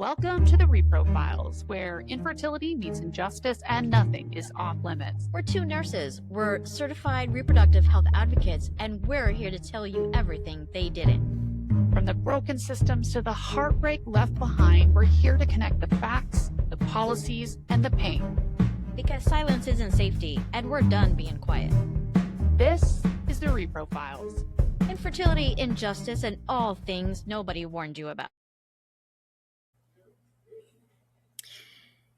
Welcome to the Reprofiles, where infertility meets injustice and nothing is off limits. We're two nurses. We're certified reproductive health advocates, and we're here to tell you everything they didn't. From the broken systems to the heartbreak left behind, we're here to connect the facts, the policies, and the pain. Because silence isn't safety, and we're done being quiet. This is the Reprofiles. Infertility, injustice, and all things nobody warned you about.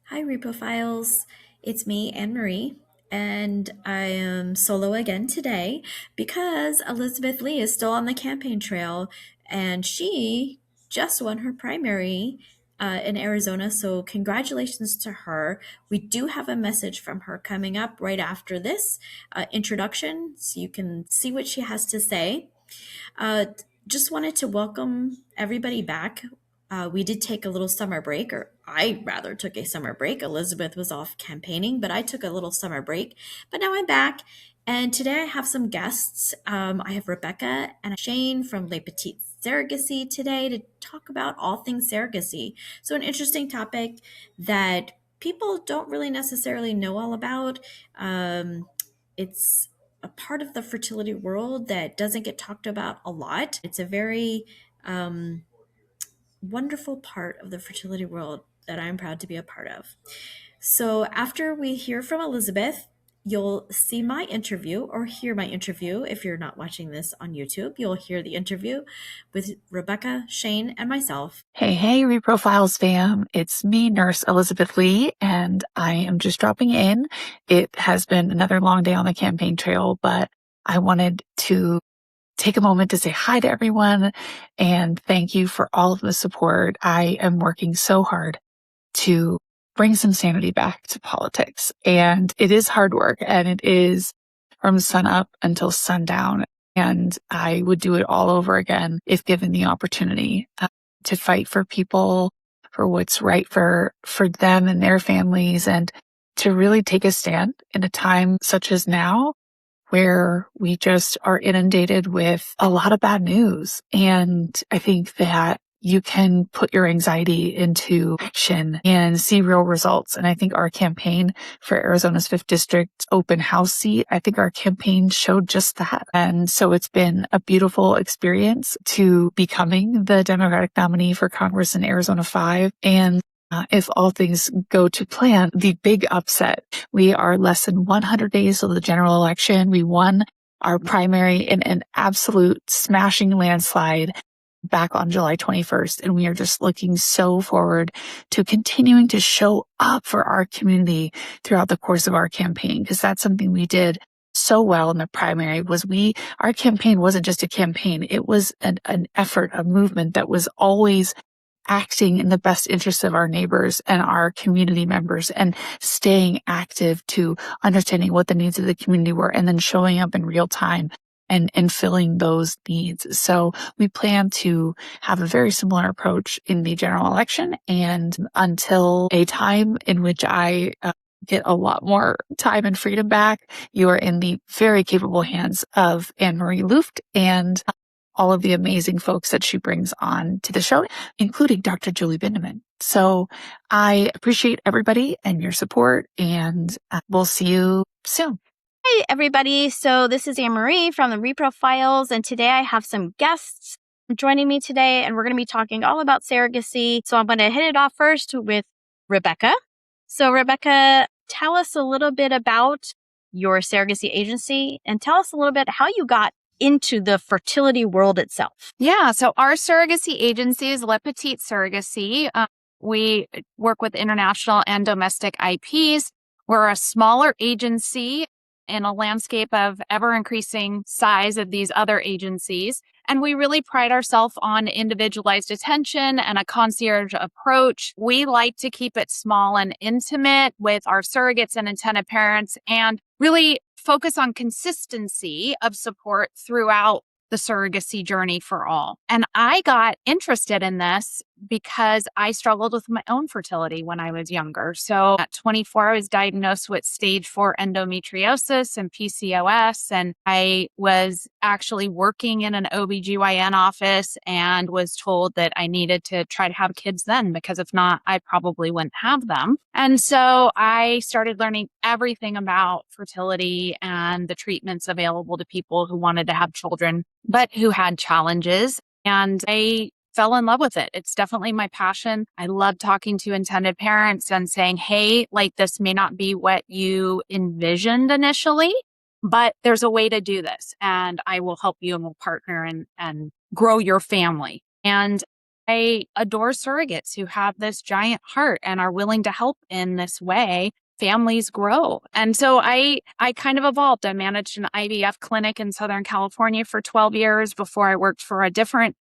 Hi, Reprofiles. It's me, Anne-Marie, and I am solo again today because Elizabeth Lee is still on the campaign trail, and she just won her primary in Arizona, so congratulations to her. We do have a message from her coming up right after this introduction, so you can see what she has to say. Just wanted to welcome everybody back. We did take a little summer break, or I rather took a summer break. Elizabeth was off campaigning, but I took a little summer break. But now I'm back, and today I have some guests. I have Rebecca and Shane from Petits Surrogacy today to talk about all things surrogacy. So an interesting topic that people don't really necessarily know all about. It's a part of the fertility world that doesn't get talked about a lot. It's a very wonderful part of the fertility world that I'm proud to be a part of. So after we hear from Elizabeth, you'll see my interview or hear my interview. If you're not watching this on YouTube, you'll hear the interview with Rebecca, Shane, and myself. Hey, Reprofiles fam. It's me, Nurse Elizabeth Lee, and I am just dropping in. It has been another long day on the campaign trail, but I wanted to take a moment to say hi to everyone and thank you for all of the support. I am working so hard to bring some sanity back to politics, and it is hard work, and it is from sun up until sundown, and I would do it all over again if given the opportunity to fight for people, for what's right for them and their families, and to really take a stand in a time such as now, where we just are inundated with a lot of bad news. And I think that you can put your anxiety into action and see real results. And I think our campaign for Arizona's 5th District open house seat, I think our campaign showed just that. And so it's been a beautiful experience to becoming the Democratic nominee for Congress in Arizona 5. And if all things go to plan, the big upset. We are less than 100 days till the general election. We won our primary in an absolute smashing landslide back on July 21st. And we are just looking so forward to continuing to show up for our community throughout the course of our campaign, because that's something we did so well in the primary. Our campaign wasn't just a campaign. It was an effort, a movement that was always acting in the best interest of our neighbors and our community members, and staying active to understanding what the needs of the community were, and then showing up in real time and filling those needs. So we plan to have a very similar approach in the general election, and until a time in which I get a lot more time and freedom back, you are in the very capable hands of Anne-Marie Luft and all of the amazing folks that she brings on to the show, including Dr. Julie Bindeman. So I appreciate everybody and your support, and we'll see you soon. Hi, everybody. So this is Anne-Marie from the Reprofiles, and today I have some guests joining me today, and we're going to be talking all about surrogacy. So I'm going to hit it off first with Rebecca. So Rebecca, tell us a little bit about your surrogacy agency, and tell us a little bit how you got into the fertility world itself. Yeah, so our surrogacy agency is Le Petits Surrogacy. We work with international and domestic IPs. We're a smaller agency in a landscape of ever-increasing size of these other agencies. And we really pride ourselves on individualized attention and a concierge approach. We like to keep it small and intimate with our surrogates and intended parents, and really focus on consistency of support throughout the surrogacy journey for all. And I got interested in this because I struggled with my own fertility when I was younger. So at 24, I was diagnosed with stage 4 endometriosis and PCOS. And I was actually working in an OBGYN office and was told that I needed to try to have kids then, because if not, I probably wouldn't have them. And so I started learning everything about fertility and the treatments available to people who wanted to have children, but who had challenges. And I fell in love with it. It's definitely my passion. I love talking to intended parents and saying, hey, like this may not be what you envisioned initially, but there's a way to do this. And I will help you and we'll partner and grow your family. And I adore surrogates who have this giant heart and are willing to help in this way. Families grow. And so I kind of evolved. I managed an IVF clinic in Southern California for 12 years before I worked for a different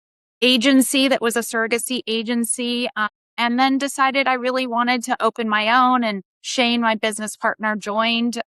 agency that was a surrogacy agency, and then decided I really wanted to open my own. And Shane, my business partner, joined,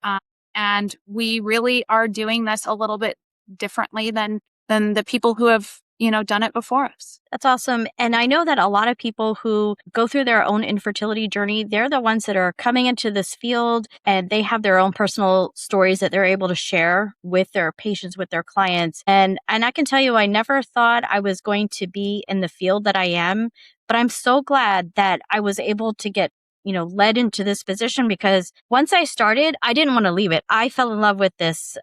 and we really are doing this a little bit differently than the people who have done it before us. That's awesome. And I know that a lot of people who go through their own infertility journey, they're the ones that are coming into this field and they have their own personal stories that they're able to share with their patients, with their clients. And I can tell you, I never thought I was going to be in the field that I am, but I'm so glad that I was able to get led into this position, because once I started, I didn't want to leave it. I fell in love with this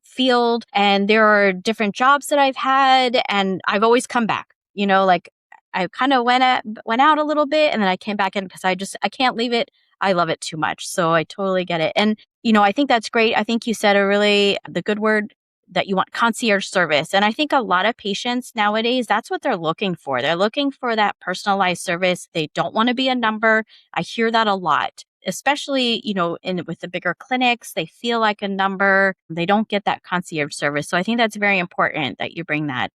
field, and there are different jobs that I've had, and I've always come back. Like I kind of went out a little bit, and then I came back in because I can't leave it. I love it too much. So I totally get it. And I think that's great. I think you said the good word, that you want concierge service. And I think a lot of patients nowadays, that's what they're looking for. They're looking for that personalized service. They don't want to be a number. I hear that a lot, especially, with the bigger clinics. They feel like a number. They don't get that concierge service. So I think that's very important that you bring that,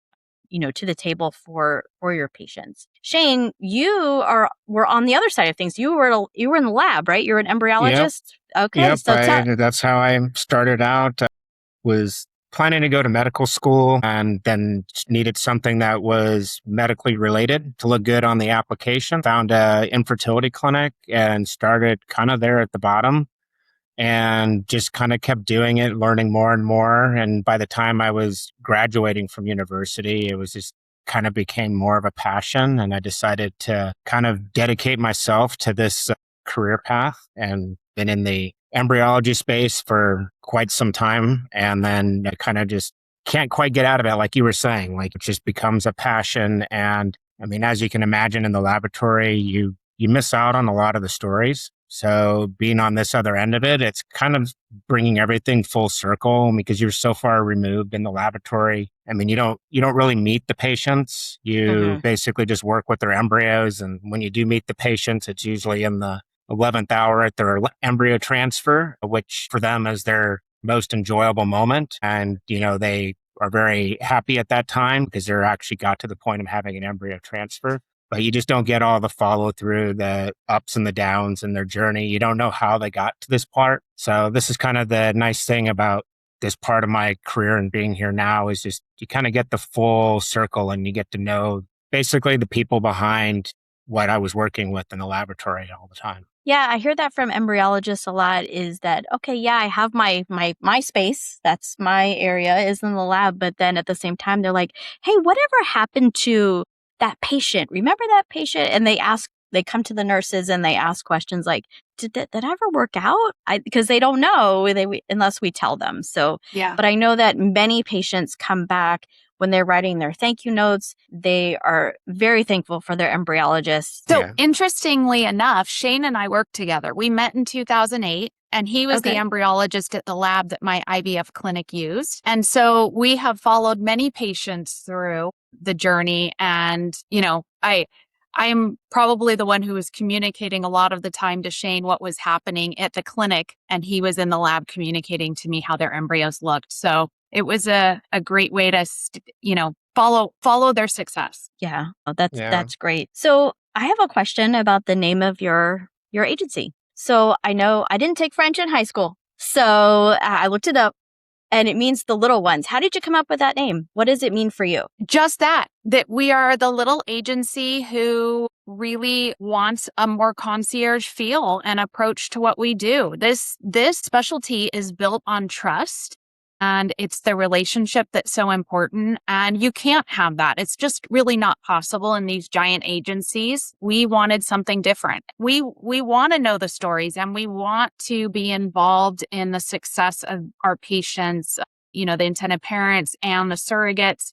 to the table for your patients. Shane, were on the other side of things. You were in the lab, right? You're an embryologist. Yep. Okay. Yep. So that's how I started out. Was planning to go to medical school and then needed something that was medically related to look good on the application. Found a infertility clinic and started kind of there at the bottom and just kind of kept doing it, learning more and more. And by the time I was graduating from university, it was just kind of became more of a passion. And I decided to kind of dedicate myself to this career path, and been in the embryology space for quite some time. And then I kind of just can't quite get out of it. Like you were saying, like it just becomes a passion. And I mean, as you can imagine, in the laboratory, you miss out on a lot of the stories. So being on this other end of it, it's kind of bringing everything full circle, because you're so far removed in the laboratory. I mean, you don't really meet the patients. You basically just work with their embryos. And when you do meet the patients, it's usually in the 11th hour at their embryo transfer, which for them is their most enjoyable moment. And, they are very happy at that time because they're actually got to the point of having an embryo transfer. But you just don't get all the follow through, the ups and the downs in their journey. You don't know how they got to this part. So this is kind of the nice thing about this part of my career and being here now, is just you kind of get the full circle and you get to know basically the people behind what I was working with in the laboratory all the time. Yeah, I hear that from embryologists a lot, is that, okay, yeah, I have my space. That's my area, is in the lab. But then at the same time, they're like, hey, whatever happened to that patient? Remember that patient? And they come to the nurses and they ask questions like, did that ever work out? Because they don't know unless we tell them. So, Yeah. But I know that many patients come back when they're writing their thank you notes. They are very thankful for their embryologist. So interestingly enough, Shane and I worked together. We met in 2008. And he was the embryologist at the lab that my IVF clinic used. And so we have followed many patients through the journey. And, I'm probably the one who was communicating a lot of the time to Shane what was happening at the clinic. And he was in the lab communicating to me how their embryos looked. So it was a great way to, follow their success. Yeah, that's great. So I have a question about the name of your agency. So I know I didn't take French in high school, so I looked it up. and it means the little ones. How did you come up with that name? What does it mean for you? Just that we are the little agency who really wants a more concierge feel and approach to what we do. This specialty is built on trust, and it's the relationship that's so important. And you can't have that. It's just really not possible in these giant agencies. We wanted something different. We want to know the stories, and we want to be involved in the success of our patients, the intended parents and the surrogates,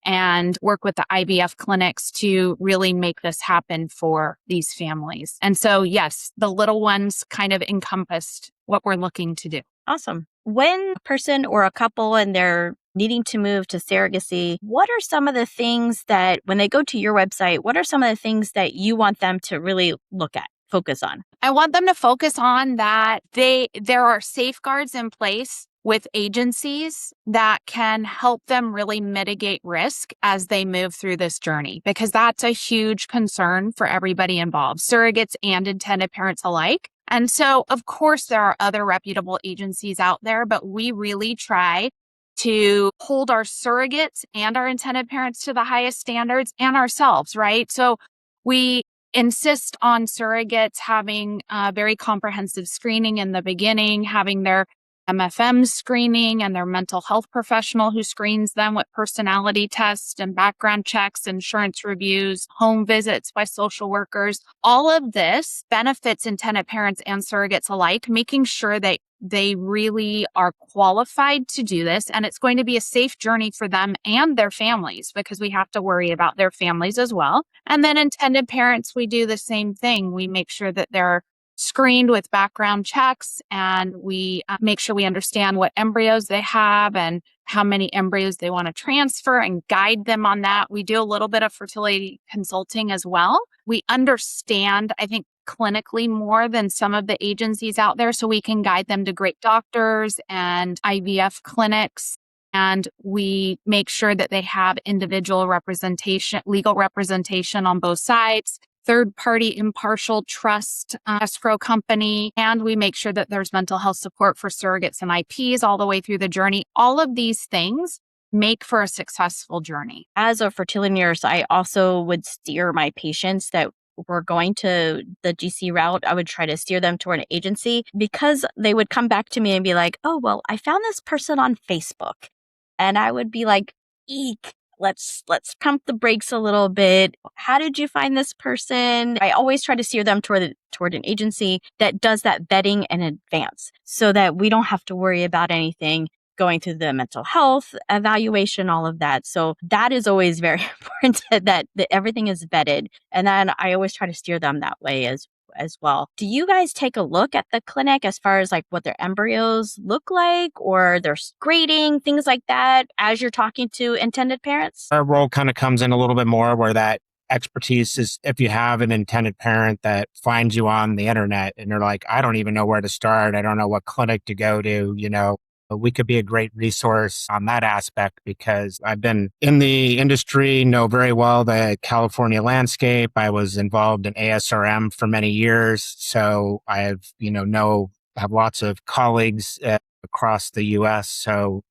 and work with the IVF clinics to really make this happen for these families. And so, yes, the little ones kind of encompassed what we're looking to do. Awesome. When a person or a couple and they're needing to move to surrogacy, what are some of the things that when they go to your website, what are some of the things that you want them to really look at, focus on? I want them to focus on that there are safeguards in place with agencies that can help them really mitigate risk as they move through this journey, because that's a huge concern for everybody involved, surrogates and intended parents alike. And so, of course, there are other reputable agencies out there, but we really try to hold our surrogates and our intended parents to the highest standards, and ourselves, right? So we insist on surrogates having very comprehensive screening in the beginning, having their MFM screening and their mental health professional who screens them with personality tests and background checks, insurance reviews, home visits by social workers. All of this benefits intended parents and surrogates alike, making sure that they really are qualified to do this. And it's going to be a safe journey for them and their families, because we have to worry about their families as well. And then intended parents, we do the same thing. We make sure that they're screened with background checks, and we make sure we understand what embryos they have and how many embryos they want to transfer and guide them on that. We do a little bit of fertility consulting as well. We understand, I think, clinically more than some of the agencies out there, so we can guide them to great doctors and IVF clinics. And we make sure that they have individual representation, legal representation on both sides, third-party impartial trust escrow company, and we make sure that there's mental health support for surrogates and IPs all the way through the journey. All of these things make for a successful journey. As a fertility nurse, I also would steer my patients that were going to the GC route. I would try to steer them toward an agency, because they would come back to me and be like, oh, well, I found this person on Facebook. And I would be like, eek. Let's pump the brakes a little bit. How did you find this person? I always try to steer them toward an agency that does that vetting in advance, so that we don't have to worry about anything going through the mental health evaluation, all of that. So that is always very important, that everything is vetted. And then I always try to steer them that way as well. Do you guys take a look at the clinic as far as like what their embryos look like, or their grading, things like that, as you're talking to intended parents? Our role kind of comes in a little bit more where that expertise is if you have an intended parent that finds you on the internet and they're like, I don't even know where to start. I don't know what clinic to go to, we could be a great resource on that aspect, because I've been in the industry, know very well the California landscape. I was involved in ASRM for many years. So I have, have lots of colleagues across the US. So,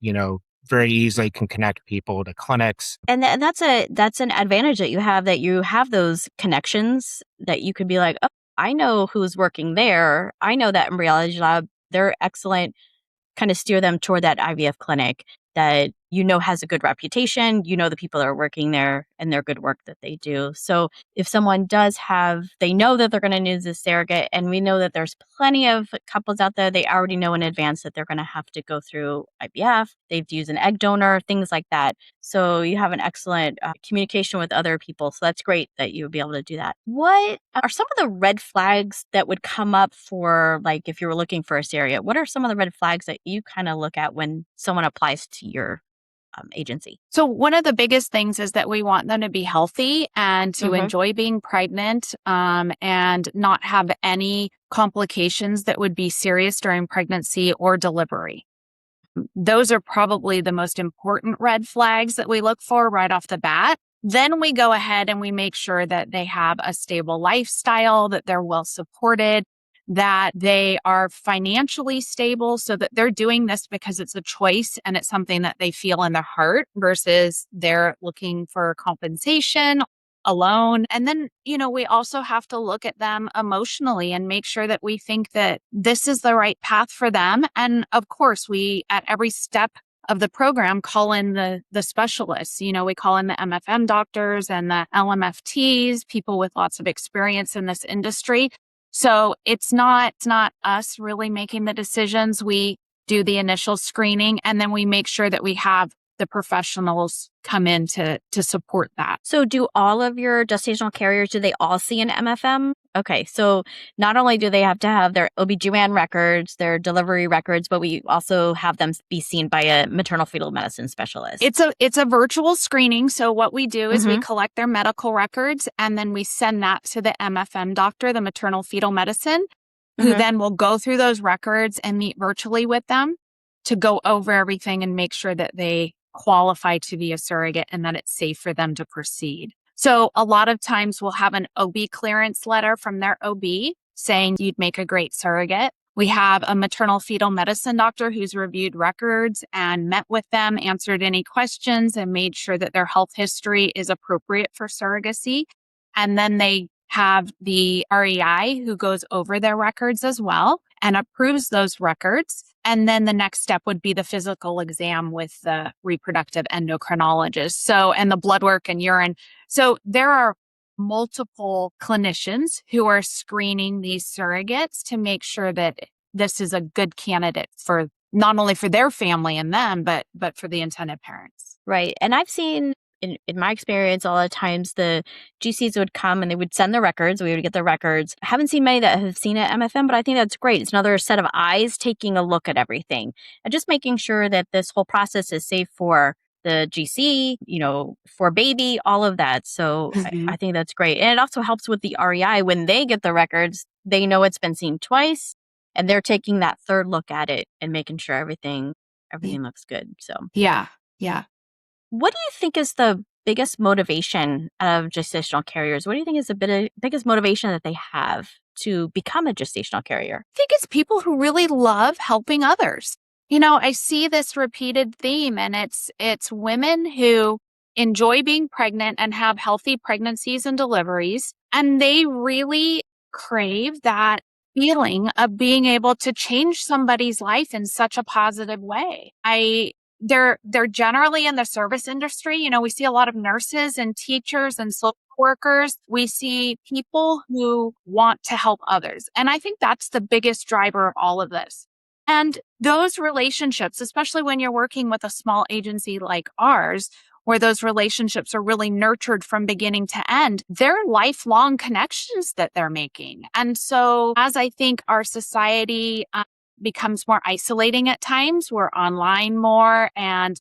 very easily can connect people to clinics. And that's an advantage that you have those connections that you could be like, oh, I know who's working there. I know that embryology lab. They're excellent. Kind of steer them toward that IVF clinic that has a good reputation, the people that are working there and their good work that they do. So if someone they know that they're going to use this surrogate, and we know that there's plenty of couples out there, they already know in advance that they're going to have to go through IVF, they've used an egg donor, things like that. So you have an excellent communication with other people. So that's great that you would be able to do that. What are some of the red flags that would come up for, like, if you were looking for a surrogate? What are some of the red flags that you kind of look at when someone applies to your agency? So one of the biggest things is that we want them to be healthy and to enjoy being pregnant, and not have any complications that would be serious during pregnancy or delivery. Those are probably the most important red flags that we look for right off the bat. Then we go ahead and we make sure that they have a stable lifestyle, that they're well supported, that they are financially stable so that they're doing this because it's a choice and it's something that they feel in their heart versus they're looking for compensation alone. And then, we also have to look at them emotionally and make sure that we think that this is the right path for them. And of course, we, at every step of the program, call in the specialists. We call in the MFM doctors and the LMFTs, people with lots of experience in this industry. So it's not us really making the decisions. We do the initial screening and then we make sure that we have the professionals come in to support that. So do all of your gestational carriers, do they all see an MFM? Okay, so not only do they have to have their OB/GYN records, their delivery records, but we also have them be seen by a maternal fetal medicine specialist. It's a virtual screening. So what we do is we collect their medical records and then we send that to the MFM doctor, the maternal fetal medicine, who then will go through those records and meet virtually with them to go over everything and make sure that they qualify to be a surrogate and that it's safe for them to proceed. So a lot of times we'll have an OB clearance letter from their OB saying you'd make a great surrogate. We have a maternal fetal medicine doctor who's reviewed records and met with them, answered any questions, and made sure that their health history is appropriate for surrogacy. And then they have the REI who goes over their records as well and approves those records. And then the next step would be the physical exam with the reproductive endocrinologist. So, and the blood work and urine. So there are multiple clinicians who are screening these surrogates to make sure that this is a good candidate for not only for their family and them, but for the intended parents. Right. And I've seen in my experience, a lot of times the GCs would come and they would send the records. We would get the records. I haven't seen many that have seen it at MFM, but I think that's great. It's another set of eyes taking a look at everything and just making sure that this whole process is safe for the GC, for baby, all of that. So I think that's great. And it also helps with the REI. When they get the records, they know it's been seen twice and they're taking that third look at it and making sure everything looks good. So yeah. What do you think is the biggest motivation of gestational carriers? What do you think is the biggest motivation that they have to become a gestational carrier? I think it's people who really love helping others. I see this repeated theme, and it's women who enjoy being pregnant and have healthy pregnancies and deliveries, and they really crave that feeling of being able to change somebody's life in such a positive way. They're generally in the service industry. We see a lot of nurses and teachers and social workers. We see people who want to help others. And I think that's the biggest driver of all of this. And those relationships, especially when you're working with a small agency like ours, where those relationships are really nurtured from beginning to end, they're lifelong connections that they're making. And so as I think our society becomes more isolating at times, we're online more and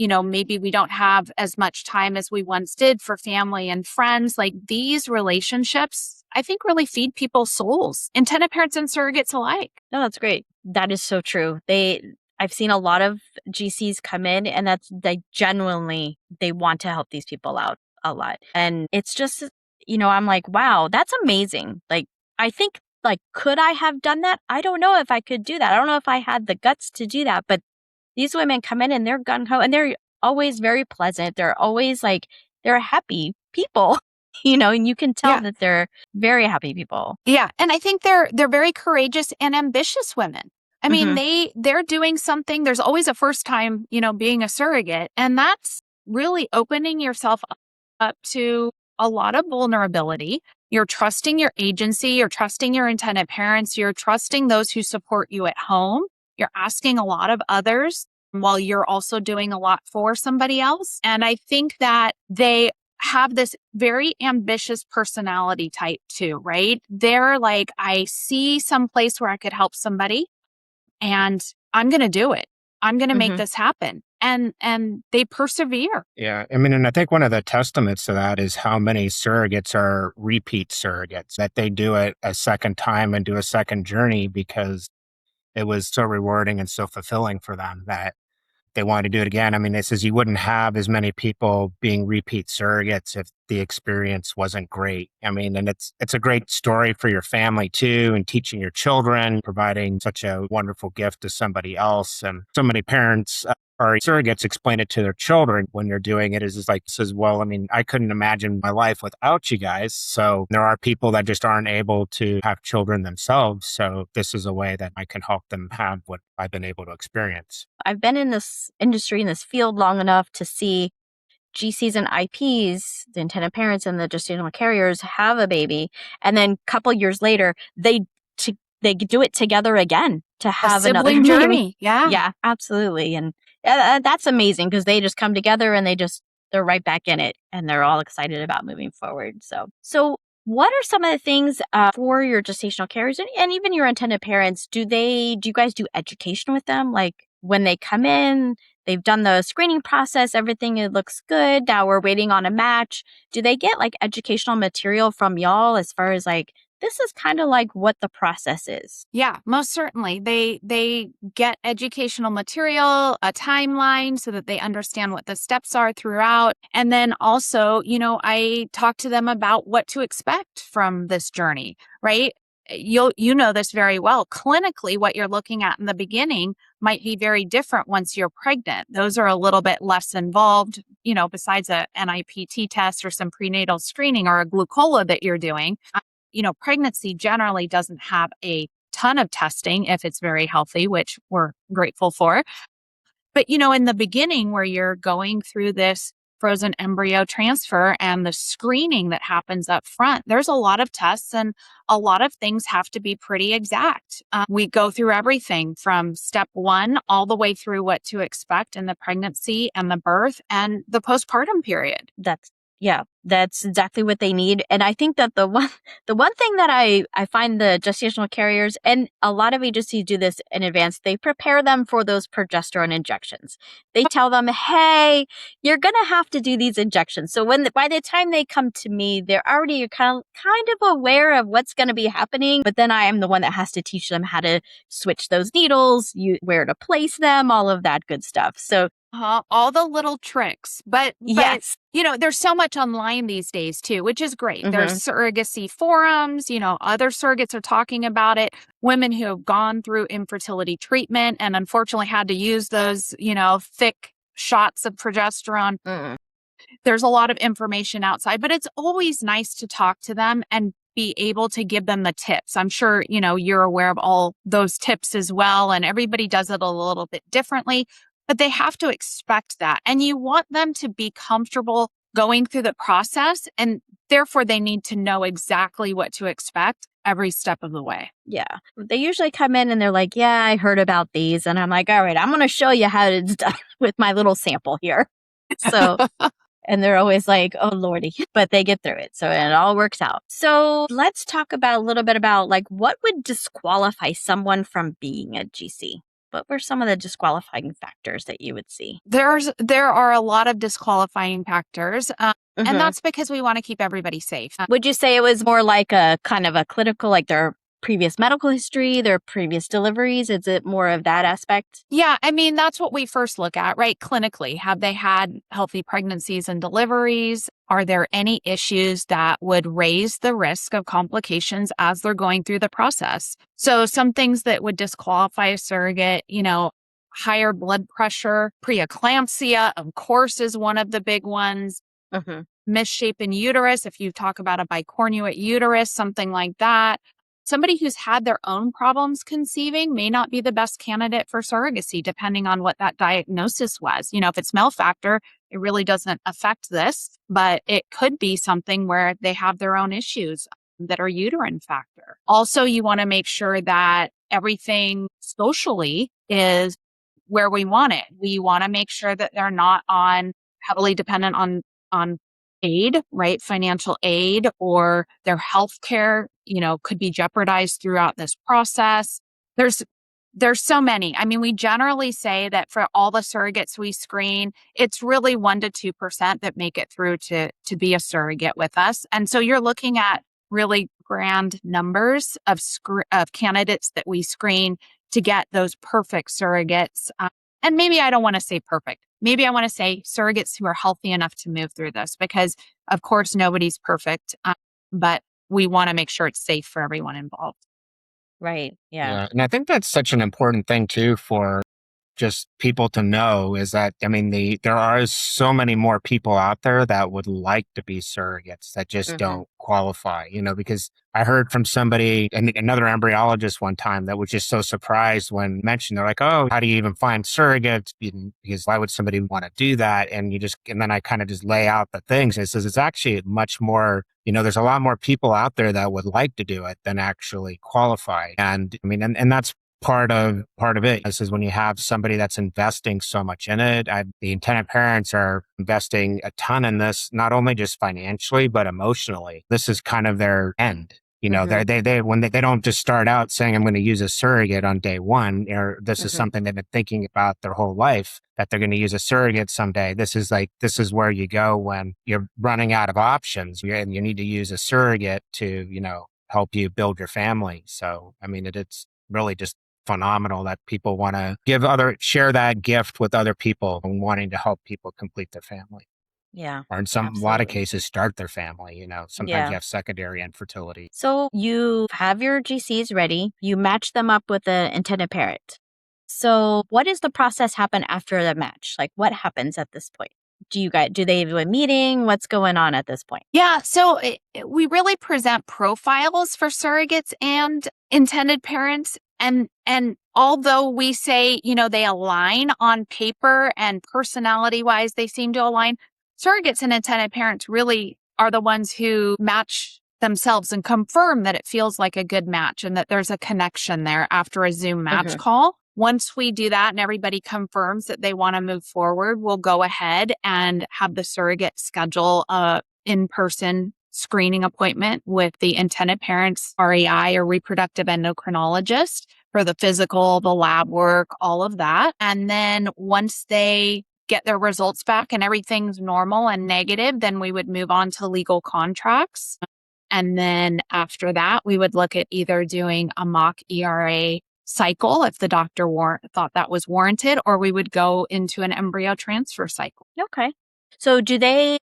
maybe we don't have as much time as we once did for family and friends. Like these relationships, I think really feed people's souls, intended parents and surrogates alike. No, that's great. That is so true. I've seen a lot of GCs come in and they genuinely want to help these people out a lot. And it's just, I'm like, wow, that's amazing. Like, I think could I have done that? I don't know if I could do that. I don't know if I had the guts to do that, but these women come in and they're gung-ho and they're always very pleasant. They're always they're happy people, and you can tell that they're very happy people. Yeah. And I think they're very courageous and ambitious women. I mean, they're doing something. There's always a first time, being a surrogate, and that's really opening yourself up to a lot of vulnerability. You're trusting your agency, you're trusting your intended parents, you're trusting those who support you at home. You're asking a lot of others while you're also doing a lot for somebody else. And I think that they have this very ambitious personality type too, right? They're like, I see some place where I could help somebody and I'm going to do it. I'm going to make this happen. And they persevere. Yeah. I mean, and I think one of the testaments to that is how many surrogates are repeat surrogates, that they do it a second time and do a second journey because it was so rewarding and so fulfilling for them that they wanted to do it again. I mean, it says you wouldn't have as many people being repeat surrogates if the experience wasn't great. I mean, and it's a great story for your family too, and teaching your children, providing such a wonderful gift to somebody else. And so many parents or surrogates explain it to their children when you're doing it is like, says, well, I mean, I couldn't imagine my life without you guys. So there are people that just aren't able to have children themselves. So this is a way that I can help them have what I've been able to experience. I've been in this industry, in this field long enough to see GCs and IPs, the intended parents and the gestational carriers, have a baby, and then a couple years later, they do it together again to have another sibling baby. journey. Yeah. Yeah, absolutely. And that's amazing because they just come together and they're right back in it and they're all excited about moving forward. So what are some of the things for your gestational carriers and even your intended parents? Do you guys do education with them? Like when they come in, they've done the screening process, everything, it looks good. Now we're waiting on a match. Do they get like educational material from y'all as far as like, this is kind of like what the process is? Yeah, most certainly. They get educational material, a timeline so that they understand what the steps are throughout. And then also, I talk to them about what to expect from this journey, right? You know this very well. Clinically, what you're looking at in the beginning might be very different once you're pregnant. Those are a little bit less involved, besides a NIPT test or some prenatal screening or a glucola that you're doing. Pregnancy generally doesn't have a ton of testing if it's very healthy, which we're grateful for. But, in the beginning where you're going through this frozen embryo transfer and the screening that happens up front, there's a lot of tests and a lot of things have to be pretty exact. We go through everything from step 1 all the way through what to expect in the pregnancy and the birth and the postpartum period. That's exactly what they need. And I think that the one thing that I find the gestational carriers, and a lot of agencies do this in advance, they prepare them for those progesterone injections. They tell them, hey, you're going to have to do these injections. So by the time they come to me, they're already kind of aware of what's going to be happening. But then I am the one that has to teach them how to switch those needles, where to place them, all of that good stuff. So all the little tricks. But yes. There's so much online these days too, which is great. There's surrogacy forums, other surrogates are talking about it. Women who have gone through infertility treatment and unfortunately had to use those, thick shots of progesterone. There's a lot of information outside, but it's always nice to talk to them and be able to give them the tips. I'm sure, you're aware of all those tips as well, and everybody does it a little bit differently. But they have to expect that. And you want them to be comfortable going through the process. And therefore, they need to know exactly what to expect every step of the way. Yeah. They usually come in and they're like, yeah, I heard about these. And I'm like, all right, I'm going to show you how it's done with my little sample here. So, and they're always like, oh, Lordy, but they get through it. So it all works out. So let's talk about a little bit about like what would disqualify someone from being a GC? What were some of the disqualifying factors that you would see? There are a lot of disqualifying factors, and that's because we want to keep everybody safe. Would you say it was more like a kind of a clinical, like their previous medical history, their previous deliveries? Is it more of that aspect? Yeah, I mean, that's what we first look at, right? Clinically, have they had healthy pregnancies and deliveries? Are there any issues that would raise the risk of complications as they're going through the process? So some things that would disqualify a surrogate, higher blood pressure, preeclampsia, of course, is one of the big ones. Misshapen uterus, if you talk about a bicornuate uterus, something like that. Somebody who's had their own problems conceiving may not be the best candidate for surrogacy, depending on what that diagnosis was. If it's male factor, it really doesn't affect this, but it could be something where they have their own issues that are uterine factor. Also, you want to make sure that everything socially is where we want it. We want to make sure that they're not heavily dependent on aid, right? Financial aid, or their health care, could be jeopardized throughout this process. There's so many. I mean, we generally say that for all the surrogates we screen, it's really 1% to 2% that make it through to be a surrogate with us. And so you're looking at really grand numbers of candidates that we screen to get those perfect surrogates. and maybe I don't want to say perfect. Maybe I want to say surrogates who are healthy enough to move through this, because of course nobody's perfect, but we want to make sure it's safe for everyone involved. Right. Yeah. Yeah. And I think that's such an important thing too for just people to know is that, I mean, there are so many more people out there that would like to be surrogates that just don't qualify, because I heard from somebody, another embryologist one time that was just so surprised when mentioned, they're like, oh, how do you even find surrogates? Because why would somebody want to do that? And then I kind of just lay out the things. It says it's actually much more, there's a lot more people out there that would like to do it than actually qualify. And I mean, and that's part of it. This is when you have somebody that's investing so much in it. The intended parents are investing a ton in this, not only just financially, but emotionally. This is kind of their end. They don't just start out saying, I'm going to use a surrogate on day one, or this is something they've been thinking about their whole life, that they're going to use a surrogate someday. This is where you go when you're running out of options and you need to use a surrogate to, help you build your family. So, I mean, it's really just phenomenal that people want to share that gift with other people and wanting to help people complete their family. Yeah. Or in a lot of cases, start their family. Sometimes you have secondary infertility. So you have your GCs ready. You match them up with the intended parent. So what does the process happen after the match? Like, what happens at this point? Do they do a meeting? What's going on at this point? Yeah. So we really present profiles for surrogates and intended parents. And although we say, they align on paper and personality wise, they seem to align, surrogates and intended parents really are the ones who match themselves and confirm that it feels like a good match and that there's a connection there after a Zoom match call. Once we do that and everybody confirms that they want to move forward, we'll go ahead and have the surrogate schedule a in-person screening appointment with the intended parent's REI or reproductive endocrinologist for the physical, the lab work, all of that. And then once they get their results back and everything's normal and negative, then we would move on to legal contracts. And then after that, we would look at either doing a mock ERA cycle if the doctor thought that was warranted, or we would go into an embryo transfer cycle. Okay. So do they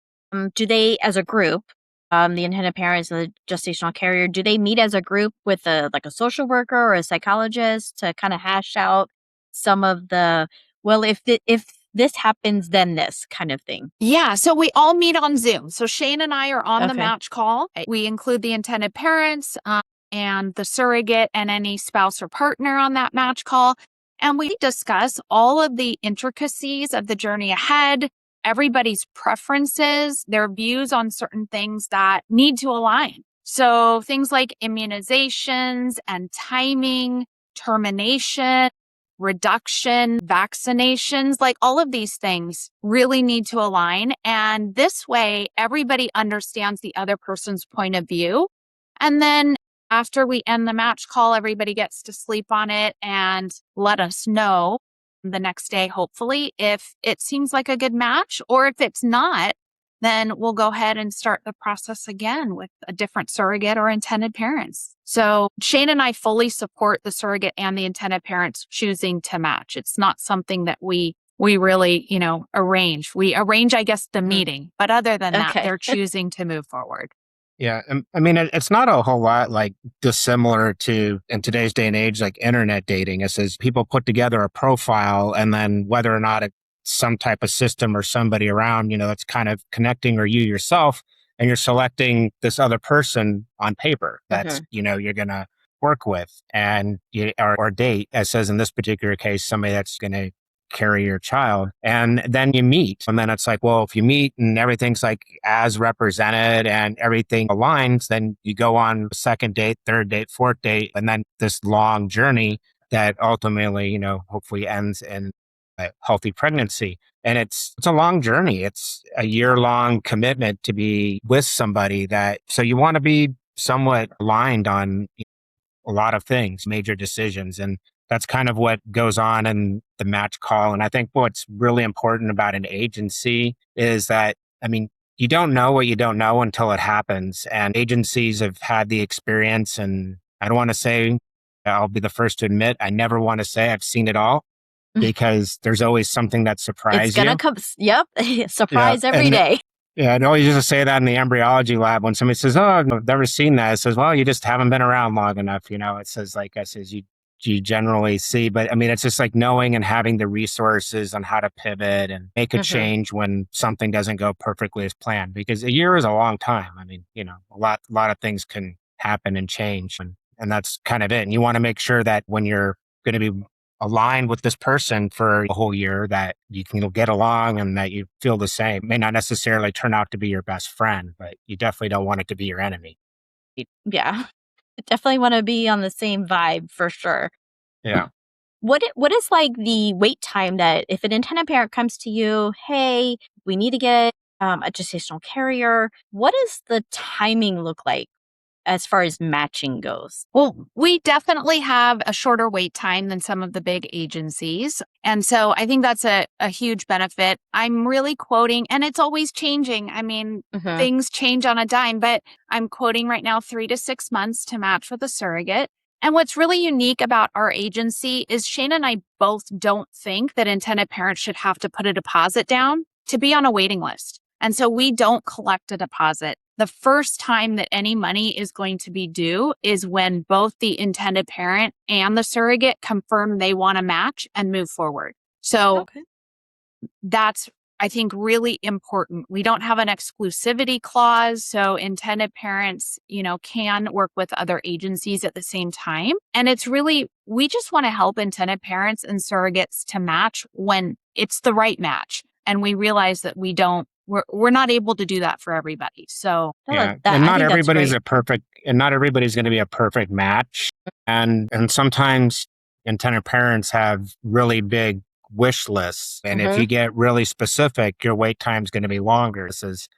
as a group, the intended parents and the gestational carrier, do they meet as a group with a social worker or a psychologist to kind of hash out some of the, if this happens, then this kind of thing? Yeah. So we all meet on Zoom. So Shane and I are on the match call. We include the intended parents and the surrogate and any spouse or partner on that match call. And we discuss all of the intricacies of the journey ahead, everybody's preferences, their views on certain things that need to align. So things like immunizations and timing, termination, reduction, vaccinations, like all of these things really need to align. And this way, everybody understands the other person's point of view. And then after we end the match call, everybody gets to sleep on it and let us know the next day, hopefully, if it seems like a good match, or if it's not, then we'll go ahead and start the process again with a different surrogate or intended parents. So Shane and I fully support the surrogate and the intended parents choosing to match. It's not something that we really, arrange. We arrange, I guess, the meeting, but other than that, they're choosing to move forward. Yeah. I mean, it's not a whole lot like dissimilar to in today's day and age, like internet dating. It says people put together a profile and then whether or not it's some type of system or somebody around, that's kind of connecting, or you yourself, and you're selecting this other person on paper that's, you're going to work with and or date, as says in this particular case, somebody that's going to carry your child. And then you meet. And then it's like, well, if you meet and everything's like as represented and everything aligns, then you go on second date, third date, fourth date, and then this long journey that ultimately, hopefully ends in a healthy pregnancy. And it's a long journey. It's a year-long commitment to be with somebody so you want to be somewhat aligned on a lot of things, major decisions. And that's kind of what goes on in the match call. And I think what's really important about an agency is that, you don't know what you don't know until it happens. And agencies have had the experience, and I don't want to say, I'll be the first to admit, I never want to say I've seen it all. because there's always something that surprises It's gonna you. come. Yep, surprise every and day. Yeah, I always used to say that in the embryology lab when somebody says, "Oh, I've never seen that." It says, "Well, you just haven't been around long enough." It says, like I says, you generally see, but I mean, it's just like knowing and having the resources on how to pivot and make a change when something doesn't go perfectly as planned. Because a year is a long time. I mean, a lot of things can happen and change, and that's kind of it. And you want to make sure that when you're going to be aligned with this person for a whole year, that you can get along and that you feel the same. It may not necessarily turn out to be your best friend, but you definitely don't want it to be your enemy. Yeah, definitely want to be on the same vibe for sure. Yeah. What is like the wait time that if an intended parent comes to you, hey, we need to get a gestational carrier, what does the timing look like as far as matching goes? Well, we definitely have a shorter wait time than some of the big agencies. And so I think that's a huge benefit. I'm really quoting, and it's always changing. I mean, things change on a dime, but I'm quoting right now 3 to 6 months to match with a surrogate. And what's really unique about our agency is Shane and I both don't think that intended parents should have to put a deposit down to be on a waiting list. And so we don't collect a deposit. The first time that any money is going to be due is when both the intended parent and the surrogate confirm they want to match and move forward. So that's, I think, really important. We don't have an exclusivity clause, so intended parents, can work with other agencies at the same time. And it's really, we just want to help intended parents and surrogates to match when it's the right match. And we realize that we're not able to do that for everybody. So and not everybody's not everybody's going to be a perfect match. And sometimes intended parents have really big wish lists. And if you get really specific, your wait time is going to be longer. This is,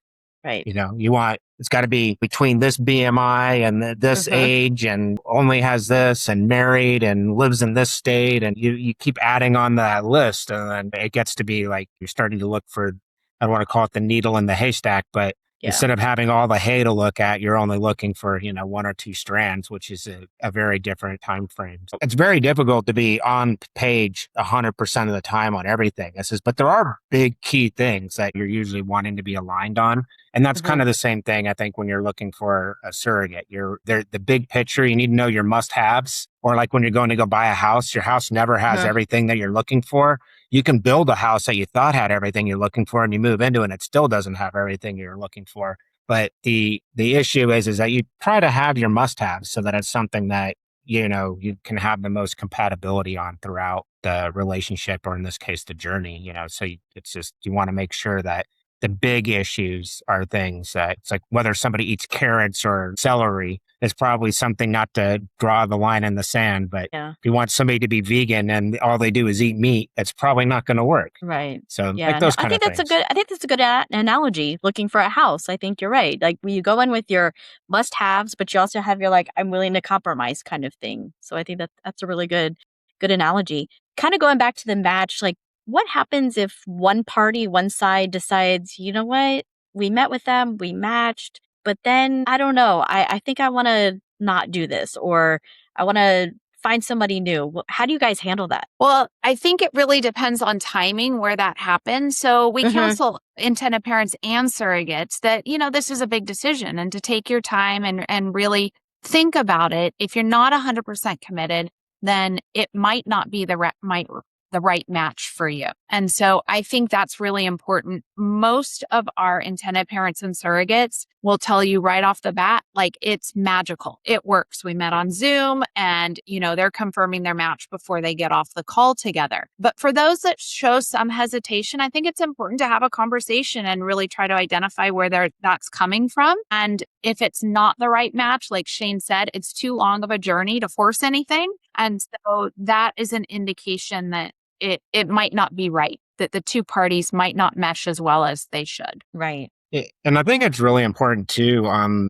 it's got to be between this BMI and this age and only has this and married and lives in this state. And you keep adding on that list. And then it gets to be like you're starting to look for, I don't want to call it the needle in the haystack, but instead of having all the hay to look at, you're only looking for, 1 or 2 strands, which is a very different time frame. So it's very difficult to be on page 100% of the time on everything. But there are big key things that you're usually wanting to be aligned on. And that's kind of the same thing, I think, when you're looking for a surrogate. The big picture, you need to know your must-haves. Or like when you're going to go buy a house, your house never has everything that you're looking for. You can build a house that you thought had everything you're looking for and you move into it and it still doesn't have everything you're looking for. But the issue is that you try to have your must-haves so that it's something that, you can have the most compatibility on throughout the relationship, or in this case, the journey, so it's just, you want to make sure that the big issues are things that it's like whether somebody eats carrots or celery is probably something not to draw the line in the sand. But if you want somebody to be vegan and all they do is eat meat, it's probably not going to work. Right. So like those kind of things. I think that's a good analogy. Looking for a house, I think you're right. Like you go in with your must-haves, but you also have your I'm willing to compromise kind of thing. So I think that's a really good analogy. Kind of going back to the match, what happens if one side decides, you know what, we met with them, we matched, but then I don't know, I think I want to not do this, or I want to find somebody new. How do you guys handle that? Well, I think it really depends on timing where that happens. So we counsel intended parents and surrogates that, this is a big decision and to take your time and really think about it. If you're not 100% committed, then it might not be the right match for you. And so I think that's really important. Most of our intended parents and surrogates will tell you right off the bat, it's magical. It works. We met on Zoom and, they're confirming their match before they get off the call together. But for those that show some hesitation, I think it's important to have a conversation and really try to identify where that's coming from. And if it's not the right match, like Shane said, it's too long of a journey to force anything. And so that is an indication that it might not be right, that the two parties might not mesh as well as they should. Right. And I think it's really important too on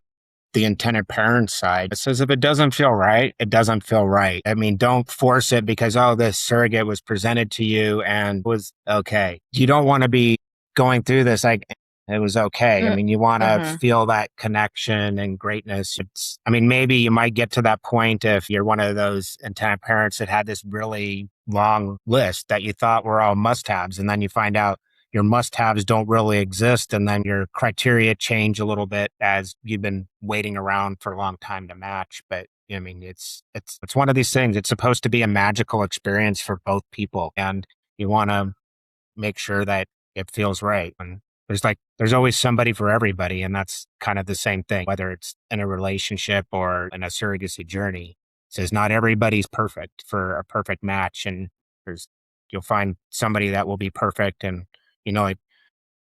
the intended parent side. It says if it doesn't feel right, it doesn't feel right. I mean, don't force it because, this surrogate was presented to you and was okay. You don't want to be going through this it was okay. I mean, you want to Mm-hmm. feel that connection and greatness. I mean, maybe you might get to that point if you're one of those intended parents that had this really long list that you thought were all must-haves, and then you find out your must-haves don't really exist, and then your criteria change a little bit as you've been waiting around for a long time to match. But I mean, it's one of these things. It's supposed to be a magical experience for both people, and you want to make sure that it feels right. And there's always somebody for everybody, and that's kind of the same thing, whether it's in a relationship or in a surrogacy journey. It says not everybody's perfect for a perfect match, and you'll find somebody that will be perfect, and like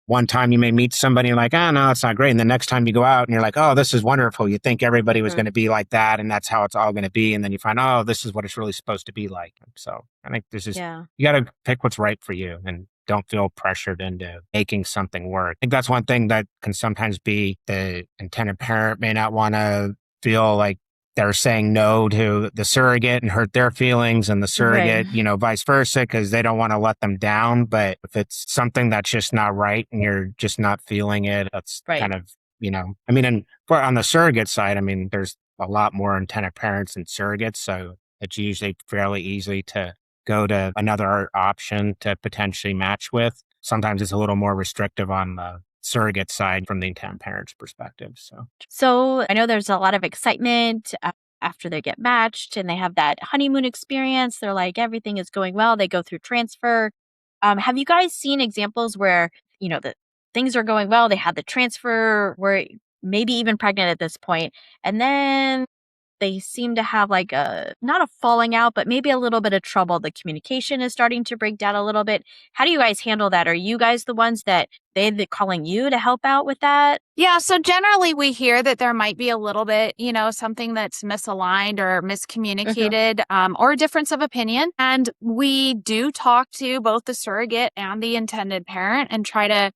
one time you may meet somebody and like, oh, no, it's not great. And the next time you go out and you're like, oh, this is wonderful. You think everybody was going to be like that and that's how it's all going to be. And then you find, oh, this is what it's really supposed to be like. So I think Yeah. you got to pick what's right for you and don't feel pressured into making something work. I think that's one thing that can sometimes be the intended parent may not want to feel like they're saying no to the surrogate and hurt their feelings and the surrogate, vice versa, because they don't want to let them down. But if it's something that's just not right and you're just not feeling it, that's Right. kind of, I mean, and on the surrogate side, I mean, there's a lot more intended parents than surrogates. So it's usually fairly easy to go to another option to potentially match with. Sometimes it's a little more restrictive on the surrogate side from the intended parent's perspective. So I know there's a lot of excitement after they get matched and they have that honeymoon experience. They're like, everything is going well. They go through transfer. Have you guys seen examples where, the things are going well? They had the transfer, were maybe even pregnant at this point, and then they seem to have like not a falling out, but maybe a little bit of trouble. The communication is starting to break down a little bit. How do you guys handle that? Are you guys the ones that they're calling you to help out with that? Yeah, so generally we hear that there might be a little bit, something that's misaligned or miscommunicated, or a difference of opinion. And we do talk to both the surrogate and the intended parent and try to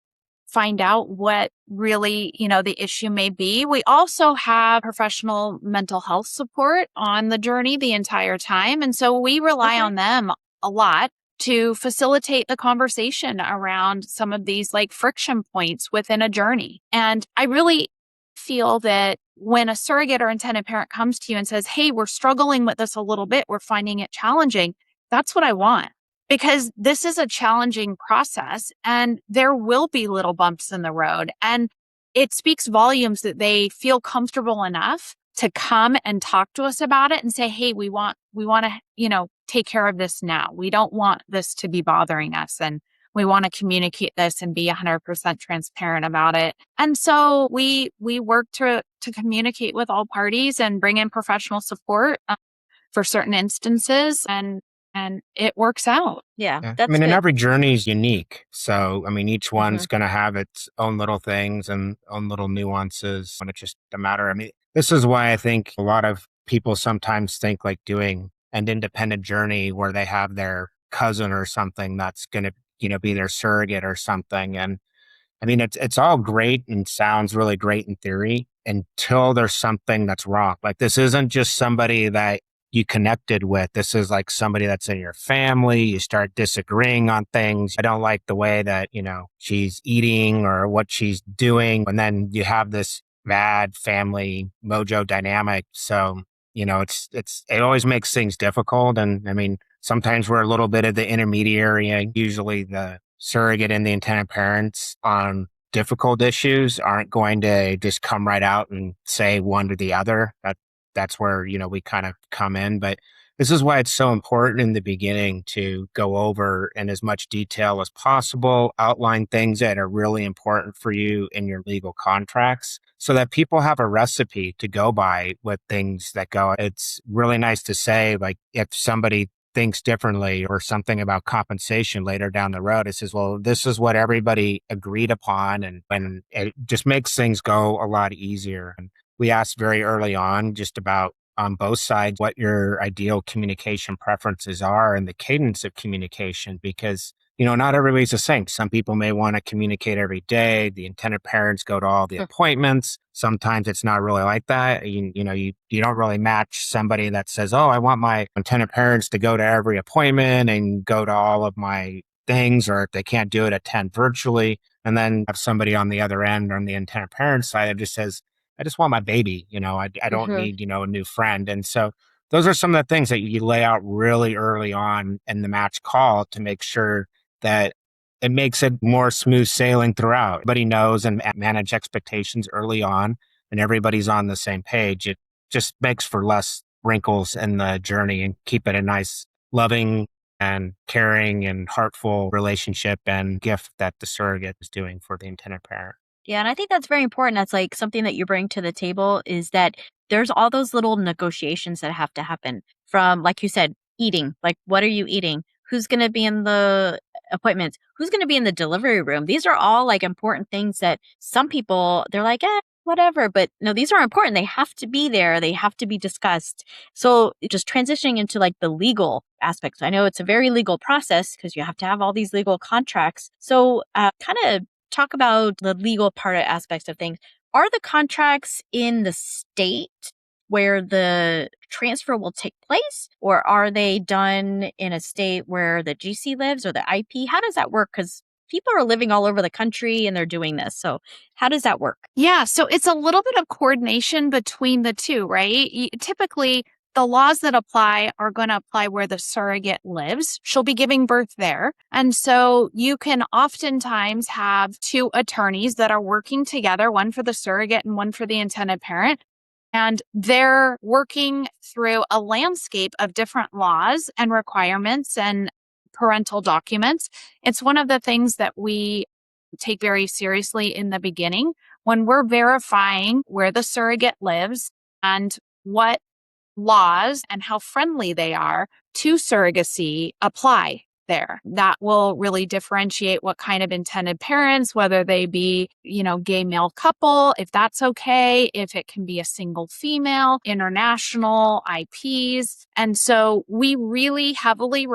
find out what really, the issue may be. We also have professional mental health support on the journey the entire time. And so we rely on them a lot to facilitate the conversation around some of these like friction points within a journey. And I really feel that when a surrogate or intended parent comes to you and says, hey, we're struggling with this a little bit, we're finding it challenging, that's what I want. Because this is a challenging process and there will be little bumps in the road. And it speaks volumes that they feel comfortable enough to come and talk to us about it and say, hey, we want to, take care of this now. We don't want this to be bothering us. And we want to communicate this and be 100% transparent about it. And so we work to communicate with all parties and bring in professional support for certain instances. And it works out. Yeah, Yeah. that's I mean, good. and every journey is unique. So, I mean, each one's going to have its own little things and own little nuances. And it's just a matter. I mean, this is why I think a lot of people sometimes think like doing an independent journey where they have their cousin or something that's going to, be their surrogate or something. And I mean, it's all great and sounds really great in theory until there's something that's wrong. Like this isn't just somebody that you connected with. This is like somebody that's in your family. You start disagreeing on things. I don't like the way that, she's eating or what she's doing. And then you have this bad family mojo dynamic. So, it always makes things difficult. And I mean, sometimes we're a little bit of the intermediary. Usually the surrogate and the intended parents on difficult issues aren't going to just come right out and say one to the other. That's where, we kind of come in. But this is why it's so important in the beginning to go over in as much detail as possible, outline things that are really important for you in your legal contracts so that people have a recipe to go by with things that go. It's really nice to say, like, if somebody thinks differently or something about compensation later down the road, it says, well, this is what everybody agreed upon. And it just makes things go a lot easier. And we asked very early on just about on both sides what your ideal communication preferences are and the cadence of communication, because, not everybody's the same. Some people may want to communicate every day. The intended parents go to all the appointments. Sometimes it's not really like that. You don't really match somebody that says, oh, I want my intended parents to go to every appointment and go to all of my things, or if they can't do it, attend virtually. And then have somebody on the other end, on the intended parent side, that just says, I just want my baby. I don't need, a new friend. And so those are some of the things that you lay out really early on in the match call to make sure that it makes it more smooth sailing throughout. Everybody knows and manage expectations early on, and everybody's on the same page. It just makes for less wrinkles in the journey and keep it a nice, loving and caring and heartful relationship and gift that the surrogate is doing for the intended parent. Yeah, and I think that's very important. That's like something that you bring to the table is that there's all those little negotiations that have to happen from, like you said, eating. Like, what are you eating? Who's going to be in the appointments? Who's going to be in the delivery room? These are all like important things that some people, they're like, whatever. But no, these are important. They have to be there. They have to be discussed. So just transitioning into like the legal aspects. I know it's a very legal process because you have to have all these legal contracts. So kind of talk about the legal part of aspects of things. Are the contracts in the state where the transfer will take place, or are they done in a state where the GC lives or the IP? How does that work? Because people are living all over the country and they're doing this. So how does that work? Yeah, so it's a little bit of coordination between the two, right? Typically, the laws that apply are going to apply where the surrogate lives. She'll be giving birth there. And so you can oftentimes have two attorneys that are working together, one for the surrogate and one for the intended parent. And they're working through a landscape of different laws and requirements and parental documents. It's one of the things that we take very seriously in the beginning when we're verifying where the surrogate lives and what laws and how friendly they are to surrogacy apply there. That will really differentiate what kind of intended parents, whether they be, gay male couple, if that's okay, if it can be a single female, international, IPs. And so we really heavily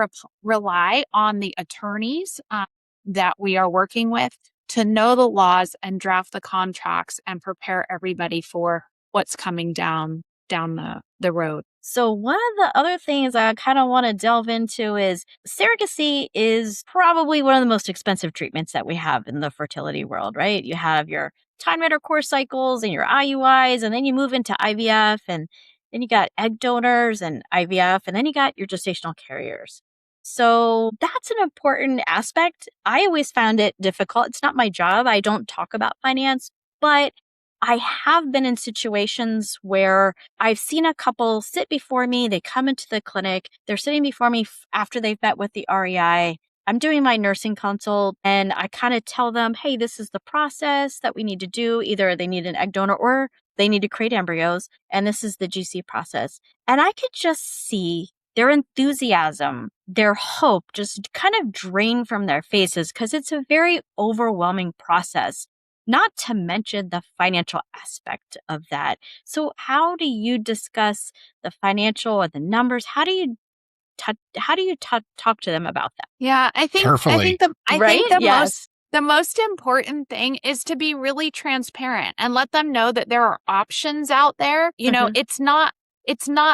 rely on the attorneys that we are working with to know the laws and draft the contracts and prepare everybody for what's coming down the road. So one of the other things I kind of want to delve into is surrogacy is probably one of the most expensive treatments that we have in the fertility world, right? You have your time intercourse cycles and your IUIs, and then you move into IVF, and then you got egg donors and IVF, and then you got your gestational carriers. So that's an important aspect. I always found it difficult. It's not my job. I don't talk about finance, but I have been in situations where I've seen a couple sit before me. They come into the clinic. They're sitting before me after they've met with the REI. I'm doing my nursing consult and I kind of tell them, hey, this is the process that we need to do. Either they need an egg donor or they need to create embryos. And this is the GC process. And I could just see their enthusiasm, their hope just kind of drain from their faces because it's a very overwhelming process. Not to mention the financial aspect of that. So how do you discuss the financial or the numbers? How do you talk to them about that? Yeah, I think Carefully. the most important thing is to be really transparent and let them know that there are options out there. It's not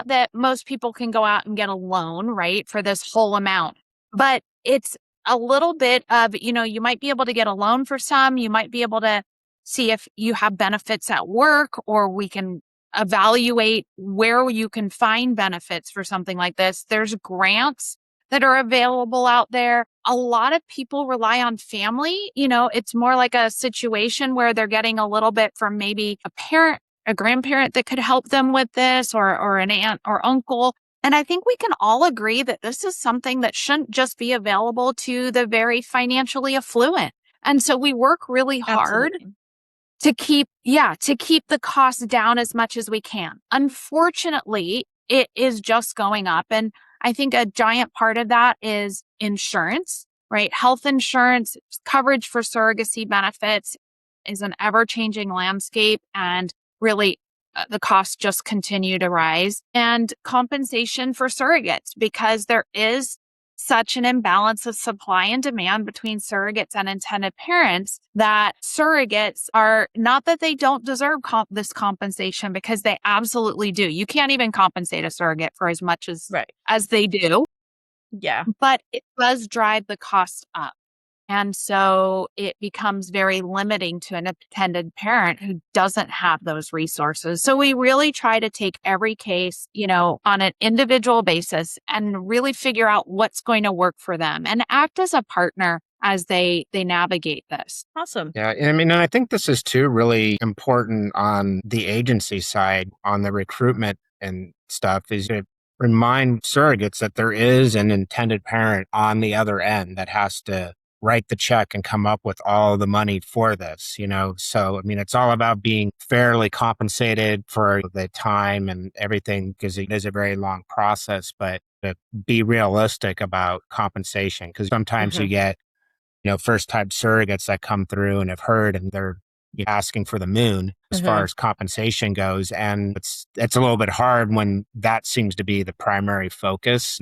that most people can go out and get a loan, right, for this whole amount, but it's a little bit of, you might be able to get a loan for some. You might be able to see if you have benefits at work, or we can evaluate where you can find benefits for something like this. There's grants that are available out there. A lot of people rely on family. It's more like a situation where they're getting a little bit from maybe a parent, a grandparent that could help them with this, or an aunt or uncle. And I think we can all agree that this is something that shouldn't just be available to the very financially affluent. And so we work really hard to keep the costs down as much as we can. Unfortunately, it is just going up. And I think a giant part of that is insurance, right? Health insurance, coverage for surrogacy benefits is an ever-changing landscape, and really the costs just continue to rise. And compensation for surrogates, because there is such an imbalance of supply and demand between surrogates and intended parents, that surrogates are not that they don't deserve this compensation, because they absolutely do. You can't even compensate a surrogate for as much as they do. Yeah. But it does drive the cost up. And so it becomes very limiting to an intended parent who doesn't have those resources. So we really try to take every case, on an individual basis and really figure out what's going to work for them and act as a partner as they navigate this. Awesome. Yeah, and I think this is too really important on the agency side, on the recruitment and stuff, is to remind surrogates that there is an intended parent on the other end that has to write the check and come up with all the money for this, So, it's all about being fairly compensated for the time and everything, because it is a very long process, but to be realistic about compensation, because sometimes you get first time surrogates that come through and have heard, and they're asking for the moon as far as compensation goes. And it's a little bit hard when that seems to be the primary focus.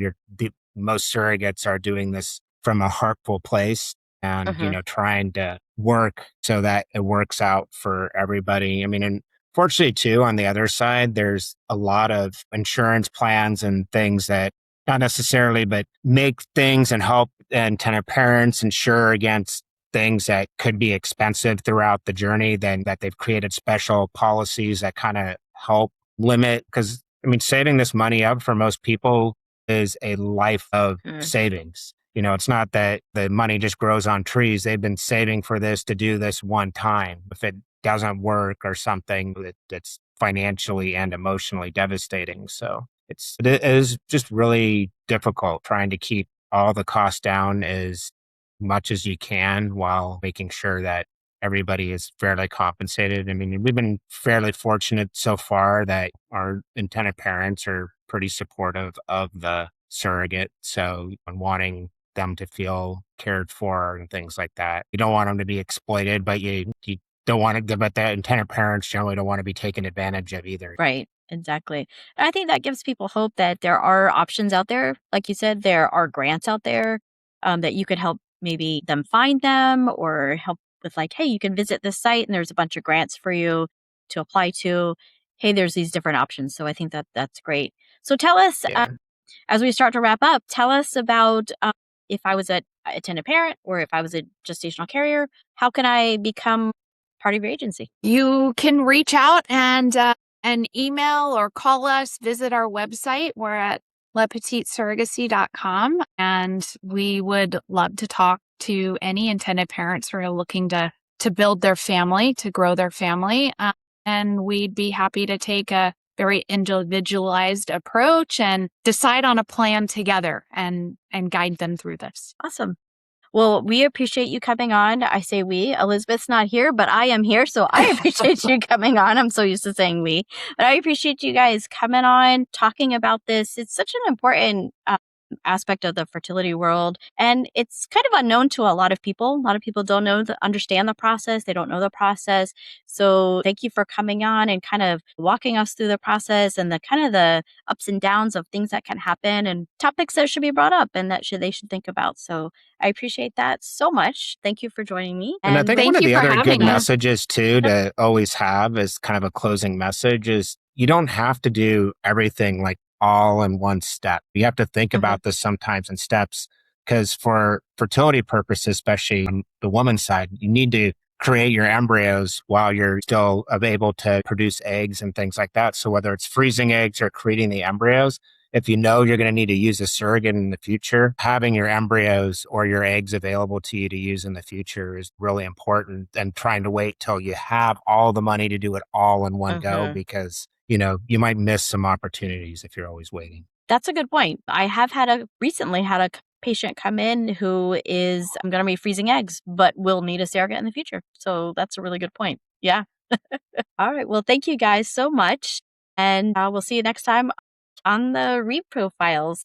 Most surrogates are doing this from a heartful place and, trying to work so that it works out for everybody. And fortunately too, on the other side, there's a lot of insurance plans and things that not necessarily, but make things and help intended parents insure against things that could be expensive throughout the journey, then that they've created special policies that kind of help limit. Because, saving this money up for most people is a life of savings. It's not that the money just grows on trees. They've been saving for this to do this one time. If it doesn't work or something, it's financially and emotionally devastating. So it is just really difficult trying to keep all the costs down as much as you can while making sure that everybody is fairly compensated. We've been fairly fortunate so far that our intended parents are pretty supportive of the surrogate. So wanting them to feel cared for and things like that. You don't want them to be exploited, but you don't want to, but the intended parents generally don't want to be taken advantage of either. Right. Exactly. And I think that gives people hope that there are options out there. Like you said, there are grants out there that you could help maybe them find them, or help with like, hey, you can visit this site and there's a bunch of grants for you to apply to. Hey, there's these different options. So I think that that's great. So tell us, Yeah. as we start to wrap up, tell us about if I was a attended parent or if I was a gestational carrier, how can I become part of your agency? You can reach out and email or call us, visit our website. We're at lepetitsurrogacy.com, and we would love to talk to any intended parents who are looking to build their family, to grow their family. And we'd be happy to take a very individualized approach and decide on a plan together and guide them through this. Awesome. Well, we appreciate you coming on. I say we. Elizabeth's not here, but I am here, so I appreciate you coming on. I'm so used to saying we. But I appreciate you guys coming on, talking about this. It's such an important aspect of the fertility world, and it's kind of unknown to a lot of people. A lot of people don't understand the process. They don't know the process. So thank you for coming on and kind of walking us through the process and the kind of the ups and downs of things that can happen and topics that should be brought up and that they should think about. So I appreciate that so much. Thank you for joining me. And I think thank one of you the for other good having us. messages too to always have as kind of a closing message is you don't have to do everything like all in one step. You have to think about this sometimes in steps, because for fertility purposes, especially on the woman's side, you need to create your embryos while you're still able to produce eggs and things like that. So whether it's freezing eggs or creating the embryos, if you know you're going to need to use a surrogate in the future, having your embryos or your eggs available to you to use in the future is really important, and trying to wait till you have all the money to do it all in one go, because you might miss some opportunities if you're always waiting. That's a good point. I have recently had a patient come in who is going to be freezing eggs, but will need a surrogate in the future. So that's a really good point. Yeah. All right. Well, thank you guys so much. And we'll see you next time on the Reprofiles.